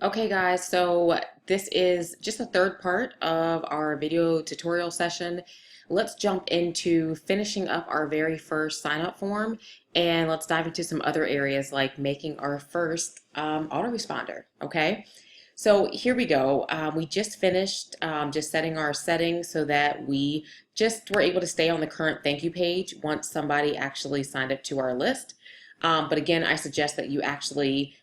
Okay guys, so this is just a third part of our video tutorial session. Let's jump into finishing up our very first sign up form, and let's dive into some other areas like making our first autoresponder, okay? So here we go. We just finished just setting our settings so that we just were able to stay on the current thank you page once somebody actually signed up to our list. But again, I suggest that you actually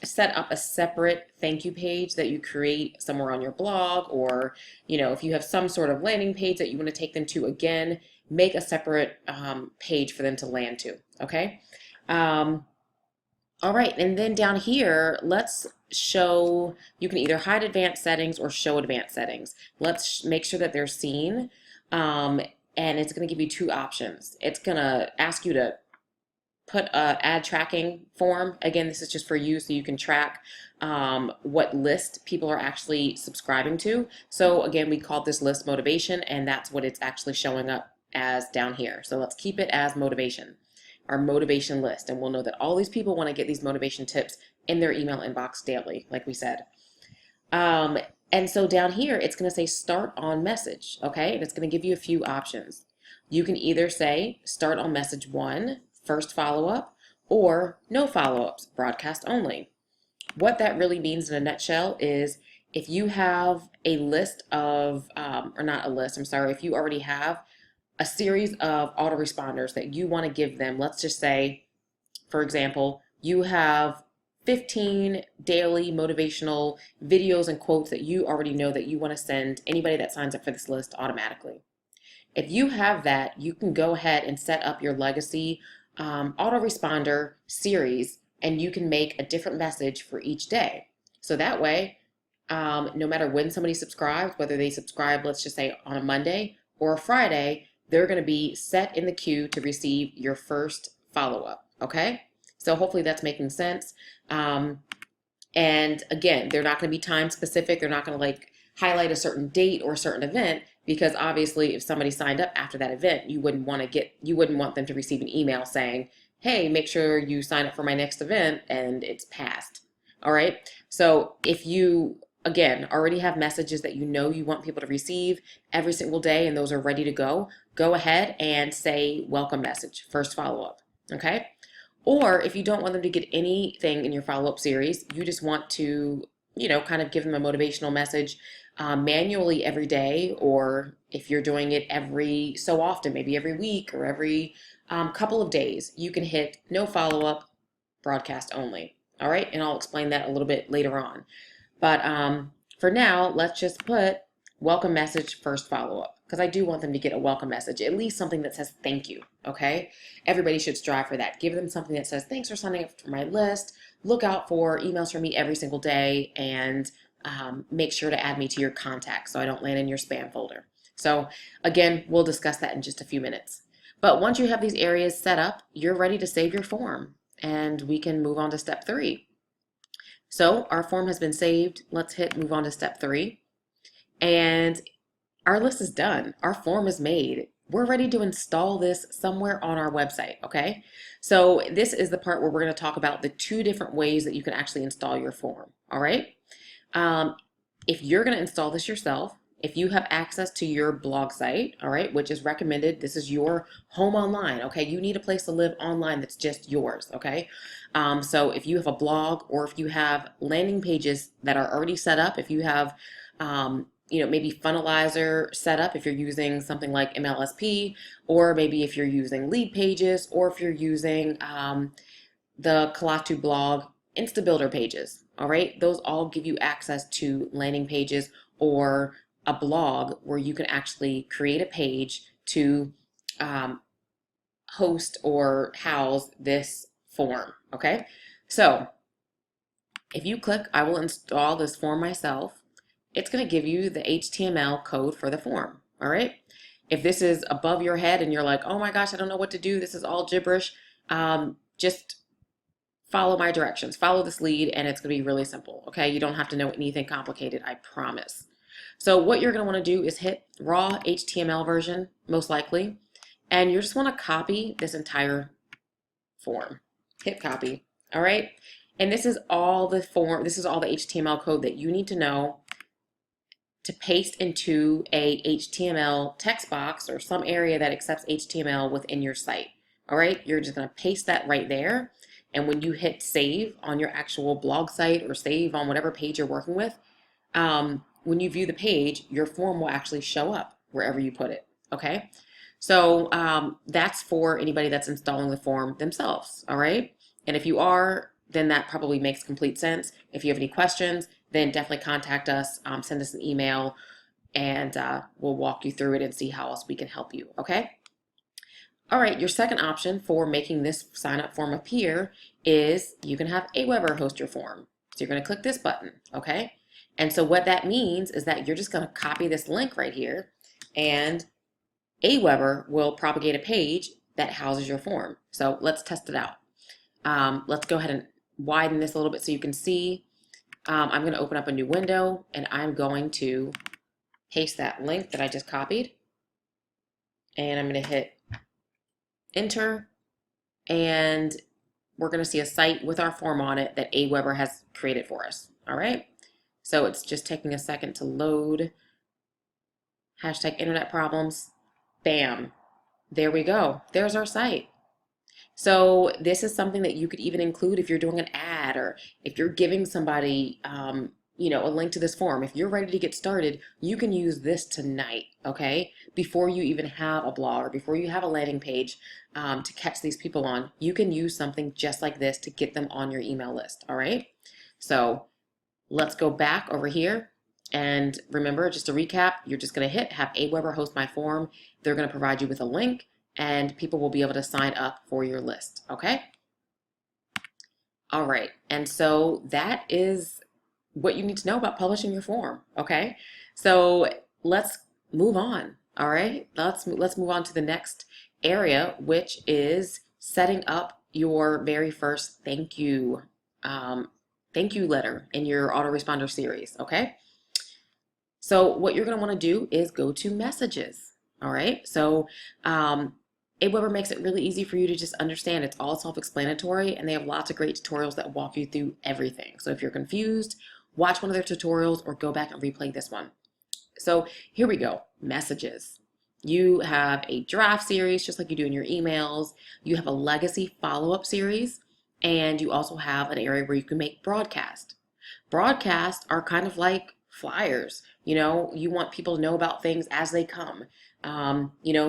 set up a separate thank you page that you create somewhere on your blog, or if you have some sort of landing page that you want to take them to, again, make a separate page for them to land to. Okay. All right, and then down here, let's show, you can either hide advanced settings or show advanced settings. Let's make sure that they're seen. And it's going to give you two options. It's going to ask you to put a ad tracking form. Again, this is just for you so you can track what list people are actually subscribing to. So again, we called this list motivation, and that's what it's actually showing up as down here. So let's keep it as motivation, our motivation list, and we'll know that all these people want to get these motivation tips in their email inbox daily, like we said. And so down here, it's going to say start on message, okay? And it's going to give you a few options. You can either say start on message 1, first follow-up, or no follow-ups, broadcast only. What that really means in a nutshell is if you have a list of, or not a list, I'm sorry, if you already have a series of autoresponders that you want to give them, let's just say, for example, you have 15 daily motivational videos and quotes that you already know that you want to send anybody that signs up for this list automatically. If you have that, you can go ahead and set up your legacy autoresponder series, and you can make a different message for each day. So that way, no matter when somebody subscribes, whether they subscribe, let's just say on a Monday or a Friday, they're going to be set in the queue to receive your first follow-up, okay? So hopefully that's making sense. And again, they're not going to be time specific. They're not going to like highlight a certain date or a certain event, because obviously if somebody signed up after that event, you wouldn't want them to receive an email saying, hey, make sure you sign up for my next event, and it's passed. All right. So if you, again, already have messages that you know you want people to receive every single day and those are ready to go ahead and say welcome message, first follow-up. Okay. Or if you don't want them to get anything in your follow-up series, you just want to, kind of give them a motivational message manually every day, or if you're doing it every so often, maybe every week or every couple of days, you can hit no follow-up, broadcast only. All right, and I'll explain that a little bit later on. But for now, let's just put welcome message, first follow-up, because I do want them to get a welcome message, at least something that says thank you, okay? Everybody should strive for that. Give them something that says, thanks for signing up for my list. Look out for emails from me every single day, and make sure to add me to your contacts so I don't land in your spam folder. So again, we'll discuss that in just a few minutes. But once you have these areas set up, you're ready to save your form, and we can move on to step 3. So our form has been saved. Let's hit move on to step 3. And our list is done. Our form is made. We're ready to install this somewhere on our website, okay? So this is the part where we're going to talk about the 2 different ways that you can actually install your form, all right? If you're going to install this yourself, if you have access to your blog site, all right, which is recommended, this is your home online, okay? You need a place to live online that's just yours, okay? So if you have a blog, or if you have landing pages that are already set up, if you have, maybe Funnelizer set up, if you're using something like MLSP, or maybe if you're using lead pages, or if you're using the Kalatu blog Instabuilder pages, all right? Those all give you access to landing pages or a blog where you can actually create a page to host or house this form, okay? So if you click, I will install this form myself, it's going to give you the HTML code for the form, all right? If this is above your head and you're like, oh my gosh, I don't know what to do, this is all gibberish, just follow my directions, follow this lead, and it's going to be really simple, okay? You don't have to know anything complicated, I promise. So what you're going to want to do is hit raw HTML version, most likely, and you just want to copy this entire form. Hit copy, all right? And this is all the HTML code that you need to know to paste into a HTML text box or some area that accepts HTML within your site. All right, you're just going to paste that right there. And when you hit save on your actual blog site or save on whatever page you're working with, when you view the page, your form will actually show up wherever you put it. Okay, so that's for anybody that's installing the form themselves. All right, and if you are, then that probably makes complete sense. If you have any questions, then definitely contact us, send us an email, and we'll walk you through it and see how else we can help you. Okay. All right, your second option for making this sign up form appear is you can have Aweber host your form. So you're going to click this button, okay? And so what that means is that you're just going to copy this link right here, and Aweber will propagate a page that houses your form. So let's test it out. Let's go ahead and widen this a little bit so you can see. I'm going to open up a new window, and I'm going to paste that link that I just copied, and I'm going to hit enter, and we're going to see a site with our form on it that Aweber has created for us. All right, so it's just taking a second to load. Hashtag internet problems. Bam, there we go. There's our site. So this is something that you could even include if you're doing an ad or if you're giving somebody a link to this form. If you're ready to get started, you can use this tonight, okay? Before you even have a blog or before you have a landing page to catch these people on, you can use something just like this to get them on your email list, all right? So let's go back over here. And remember, just to recap, you're just going to hit have Aweber host my form. They're going to provide you with a link, and people will be able to sign up for your list, okay? All right, and so that is what you need to know about publishing your form, okay? So let's move on, all right? Let's move on to the next area, which is setting up your very first thank you letter in your autoresponder series, okay? So what you're going to want to do is go to messages, all right? So Aweber makes it really easy for you to just understand. It's all self-explanatory, and they have lots of great tutorials that walk you through everything. So if you're confused, watch one of their tutorials or go back and replay this one. So here we go, messages. You have a draft series, just like you do in your emails. You have a legacy follow-up series, and you also have an area where you can make broadcast. Broadcasts are kind of like flyers. You want people to know about things as they come.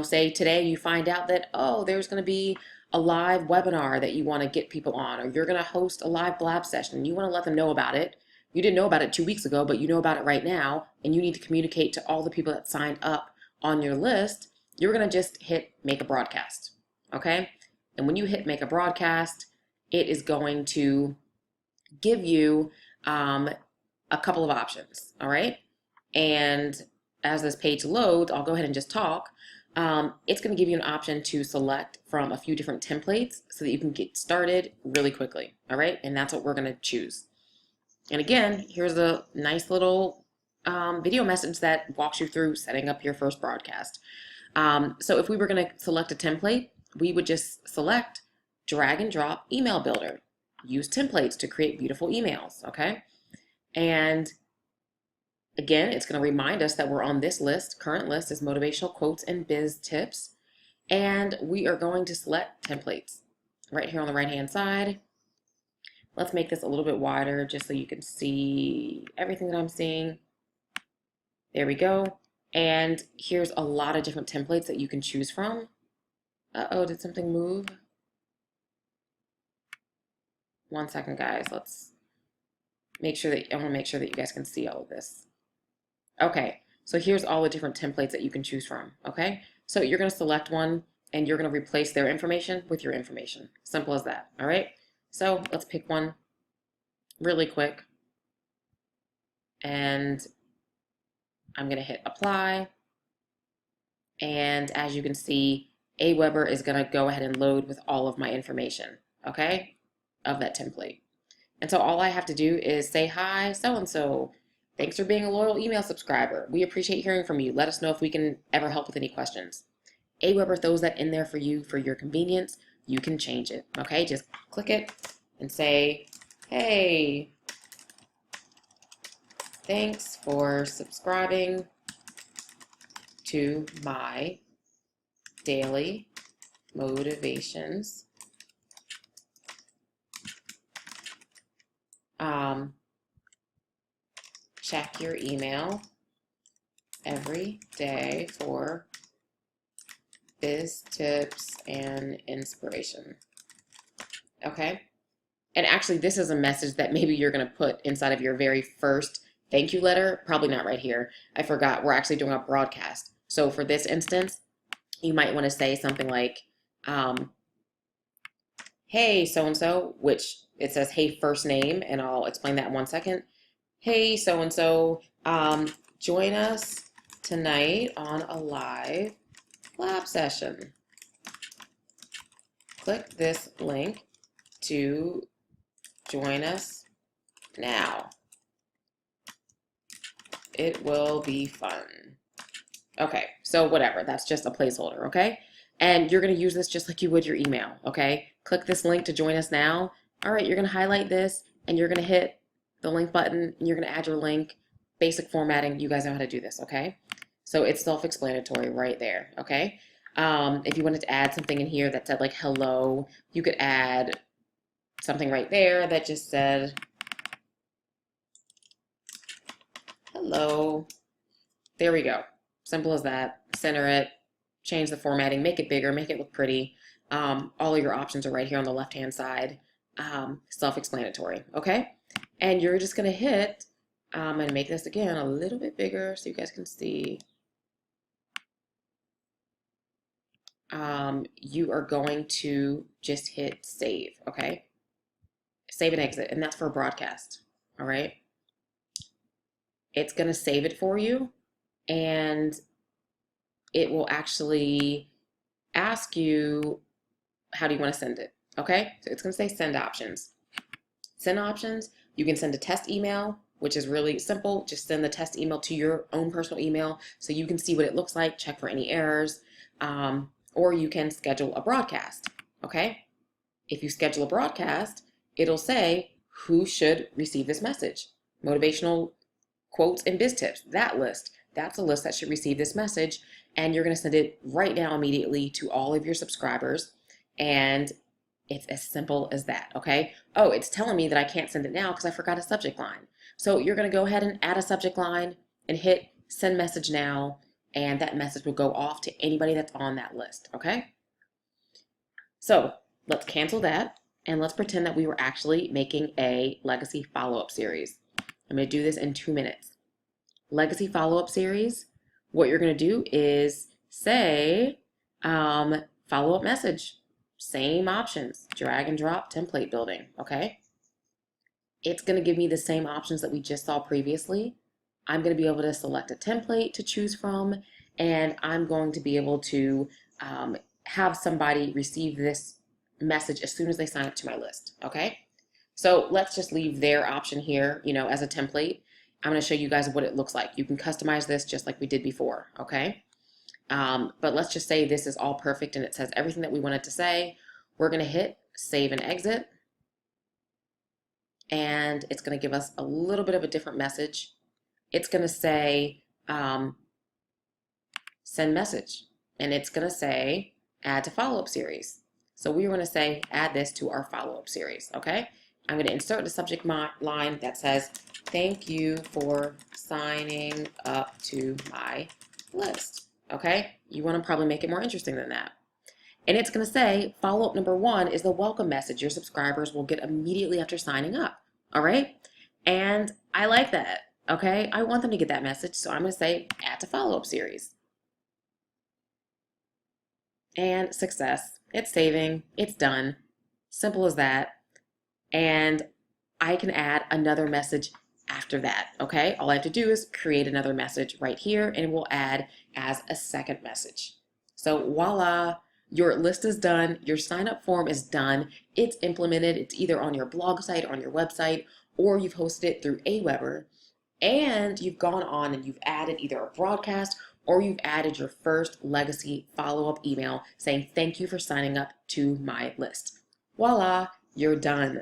Say today you find out that, oh, there's going to be a live webinar that you want to get people on, or you're going to host a live blab session. You want to let them know about it. You didn't know about it 2 weeks ago, but you know about it right now, and you need to communicate to all the people that signed up on your list. You're going to just hit make a broadcast, okay? And when you hit make a broadcast, it is going to give you a couple of options, all right? And as this page loads, I'll go ahead and just talk. It's going to give you an option to select from a few different templates so that you can get started really quickly, all right? And that's what we're going to choose. And again, here's a nice little video message that walks you through setting up your first broadcast. So if we were going to select a template, we would just select drag and drop email builder. Use templates to create beautiful emails, okay? And again, it's going to remind us that we're on this list. Current list is motivational quotes and biz tips. And we are going to select templates right here on the right-hand side. Let's make this a little bit wider just so you can see everything that I'm seeing. There we go. And here's a lot of different templates that you can choose from. Uh-oh, did something move? 1 second, guys. Let's make sure that I want to make sure that you guys can see all of this. Okay, so here's all the different templates that you can choose from, okay? So you're going to select one, and you're going to replace their information with your information. Simple as that, all right? So let's pick one really quick, and I'm going to hit apply. And as you can see, Aweber is going to go ahead and load with all of my information, okay, of that template. And so all I have to do is say, hi, so-and-so. Thanks for being a loyal email subscriber. We appreciate hearing from you. Let us know if we can ever help with any questions. Aweber throws that in there for you for your convenience. You can change it, okay? Just click it and say, Hey, thanks for subscribing to my daily motivations. Check your email every day for biz tips and inspiration. Okay? And actually, this is a message that maybe you're going to put inside of your very first thank you letter. Probably not right here. I forgot. We're actually doing a broadcast. So for this instance, you might want to say something like, hey, so-and-so, which it says, hey, first name, and I'll explain that in 1 second. Hey, so-and-so, join us tonight on a live lab session. Click this link to join us now. It will be fun. Okay, so whatever, that's just a placeholder, okay? And you're gonna use this just like you would your email, okay? Click this link to join us now. All right, you're gonna highlight this and you're gonna hit the link button and you're gonna add your link. Basic formatting, you guys know how to do this, okay? So it's self-explanatory right there, okay? If you wanted to add something in here that said like hello, you could add something right there that just said hello. There we go. Simple as that. Center it, change the formatting, make it bigger, make it look pretty. All of your options are right here on the left-hand side. Self-explanatory, okay? And you're just gonna hit, I'm gonna make this again a little bit bigger so you guys can see. You are going to just hit save, okay? Save and exit, and that's for a broadcast, all right? It's gonna save it for you, and it will actually ask you, how do you want to send it? Okay, so it's going to say send options. Send options, you can send a test email, which is really simple. Just send the test email to your own personal email so you can see what it looks like, check for any errors, or you can schedule a broadcast. Okay, if you schedule a broadcast, it'll say who should receive this message. Motivational quotes and biz tips, that list. That's a list that should receive this message, and you're going to send it right now immediately to all of your subscribers, and it's as simple as that, okay? Oh, it's telling me that I can't send it now because I forgot a subject line. So you're going to go ahead and add a subject line and hit send message now, and that message will go off to anybody that's on that list, okay? So let's cancel that, and let's pretend that we were actually making a legacy follow-up series. I'm going to do this in 2 minutes. Legacy follow-up series, what you're going to do is say follow-up message, same options, drag and drop template building, okay? It's going to give me the same options that we just saw previously. I'm going to be able to select a template to choose from, and I'm going to be able to have somebody receive this message as soon as they sign up to my list, okay? So let's just leave their option here, as a template. I'm going to show you guys what it looks like. You can customize this just like we did before, okay? But let's just say this is all perfect and it says everything that we wanted to say. We're going to hit save and exit, and it's going to give us a little bit of a different message. It's going to say send message, and it's going to say add to follow-up series. So we're going to say add this to our follow-up series, okay? I'm going to insert the subject line that says, thank you for signing up to my list, okay? You want to probably make it more interesting than that. And it's going to say, follow-up number 1 is the welcome message your subscribers will get immediately after signing up, all right? And I like that, okay? I want them to get that message, so I'm going to say add to follow-up series. And success. It's saving. It's done. Simple as that. And I can add another message after that, okay? All I have to do is create another message right here, and it will add as a second message. So voila, your list is done, your sign up form is done, it's implemented, it's either on your blog site or on your website, or you've hosted it through Aweber, and you've gone on and you've added either a broadcast or you've added your first legacy follow-up email saying thank you for signing up to my list. Voila, you're done.